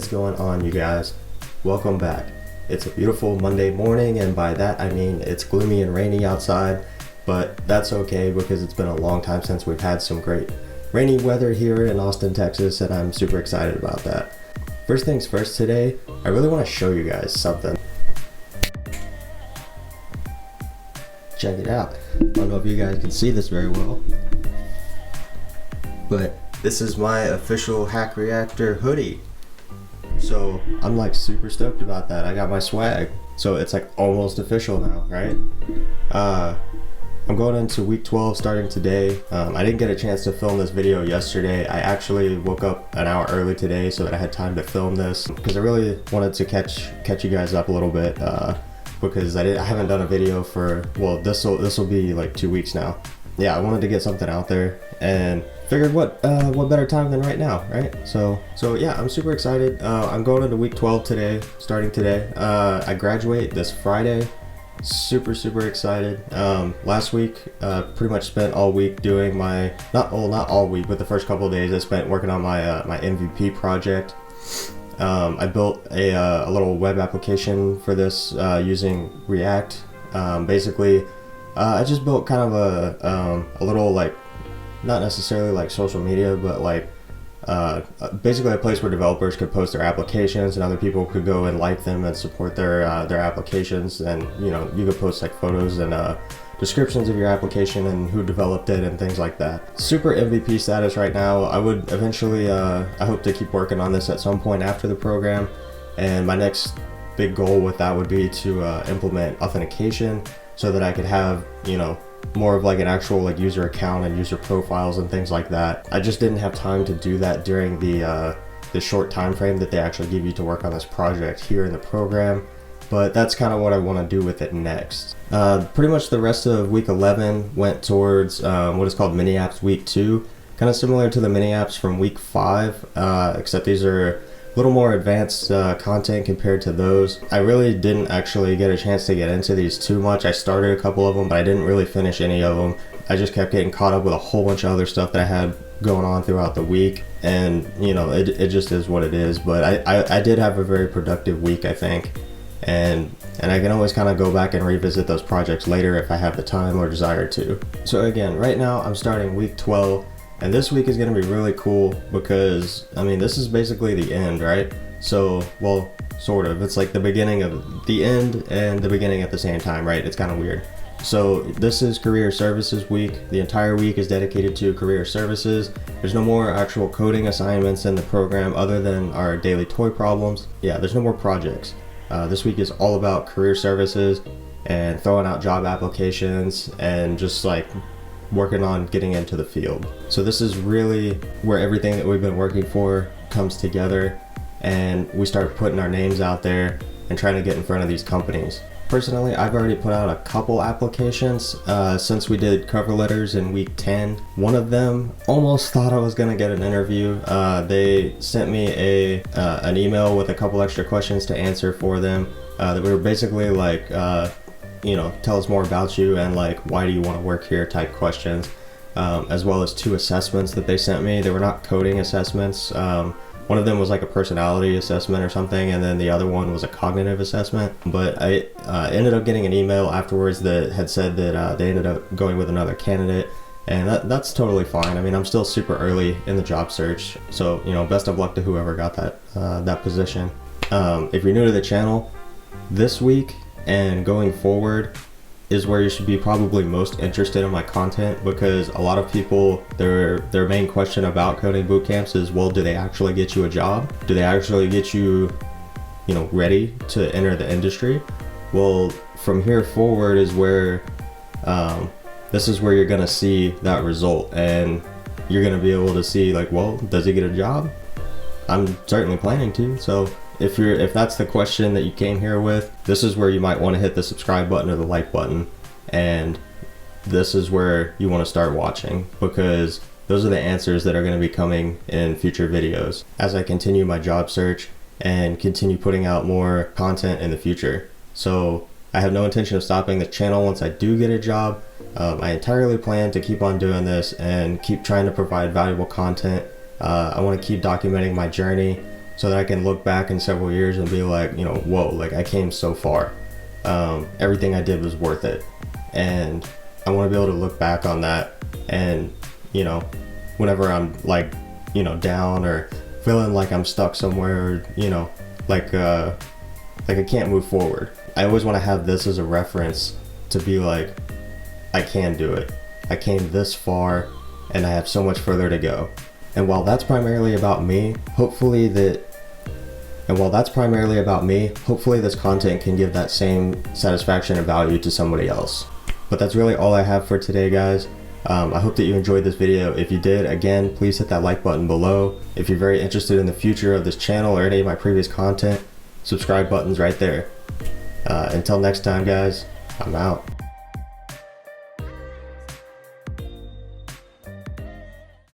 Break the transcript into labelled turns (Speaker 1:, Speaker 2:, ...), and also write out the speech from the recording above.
Speaker 1: is going on, you guys? Welcome back. It's a beautiful Monday morning, and by that I mean it's gloomy and rainy outside, but that's okay because it's been a long time since we've had some great rainy weather here in Austin, Texas, and I'm super excited about that. First things first today, I really want to show you guys something. Check it out. I don't know if you guys can see this very well, but this is my official Hack Reactor hoodie. So I'm like super stoked about that. I got my swag, so it's like almost official now, right? I'm going into week 12 starting today. I didn't get a chance to film this video yesterday. I actually woke up an hour early today so that I had time to film this because I really wanted to catch you guys up a little bit because I haven't done a video for, well, this will be like 2 weeks now. Yeah, I wanted to get something out there and figured what better time than right now, right? So yeah, I'm super excited. I'm going into week 12 today, starting today. I graduate this Friday. Super excited. Last week, pretty much spent all week doing my, not all week, but the first couple of days I spent working on my my MVP project. I built a little web application for this using React. Basically, I just built kind of a little, like, not necessarily like social media, but like basically a place where developers could post their applications and other people could go and like them and support their applications. And you know, you could post like photos and descriptions of your application and who developed it and things like that. Super MVP status right now. I would eventually I hope to keep working on this at some point after the program, and my next big goal with that would be to implement authentication so that I could have, you know, more of like an actual like user account and user profiles and things like that. I just didn't have time to do that during the short time frame that they actually give you to work on this project here in the program, but that's kind of what I want to do with it next. Pretty much the rest of week 11 went towards what is called mini apps week 2, kind of similar to the mini apps from week 5, except these are a little more advanced content compared to those. I really didn't actually get a chance to get into these too much. I started a couple of them, but I didn't really finish any of them. I just kept getting caught up with a whole bunch of other stuff that I had going on throughout the week, and you know, it just is what it is. But I did have a very productive week, I think, and I can always kind of go back and revisit those projects later if I have the time or desire to. So again, right now I'm starting week 12. And this week is going to be really cool because, I mean, this is basically the end, right? So, well, sort of. It's like the beginning of the end and the beginning at the same time, right? It's kind of weird. So this is career services week. The entire week is dedicated to career services. There's no more actual coding assignments in the program other than our daily toy problems. Yeah, there's no more projects. This week is all about career services and throwing out job applications and just like working on getting into the field. So this is really where everything that we've been working for comes together, and we start putting our names out there and trying to get in front of these companies. Personally, I've already put out a couple applications since we did cover letters in week 10. One of them almost thought I was gonna get an interview. They sent me an email with a couple extra questions to answer for them that were basically like, you know, tell us more about you and like why do you want to work here type questions, as well as 2 assessments that they sent me. They were not coding assessments. One of them was like a personality assessment or something, and then the other one was a cognitive assessment. But I ended up getting an email afterwards that had said that they ended up going with another candidate, and that's totally fine. I mean, I'm still super early in the job search, so you know, best of luck to whoever got that position. If you're new to the channel, this week and going forward is where you should be probably most interested in my content, because a lot of people, their main question about coding boot camps is, well, do they actually get you a job? Do they actually get you, you know, ready to enter the industry? Well, from here forward is where this is where you're gonna see that result, and you're gonna be able to see like, well, does he get a job? I'm certainly planning to. So if that's the question that you came here with, this is where you might want to hit the subscribe button or the like button, and this is where you want to start watching, because those are the answers that are going to be coming in future videos as I continue my job search and continue putting out more content in the future. So I have no intention of stopping the channel once I do get a job. I entirely plan to keep on doing this and keep trying to provide valuable content. I want to keep documenting my journey so that I can look back in several years and be like, you know, whoa, like I came so far. Everything I did was worth it. And I want to be able to look back on that, and, you know, whenever I'm like, you know, down or feeling like I'm stuck somewhere, or, you know, like I can't move forward, I always want to have this as a reference to be like, I can do it. I came this far and I have so much further to go. And while that's primarily about me, hopefully this content can give that same satisfaction and value to somebody else. But that's really all I have for today, guys. I hope that you enjoyed this video. If you did, again, please hit that like button below. If you're very interested in the future of this channel or any of my previous content, subscribe button's right there. Until next time, guys, I'm out.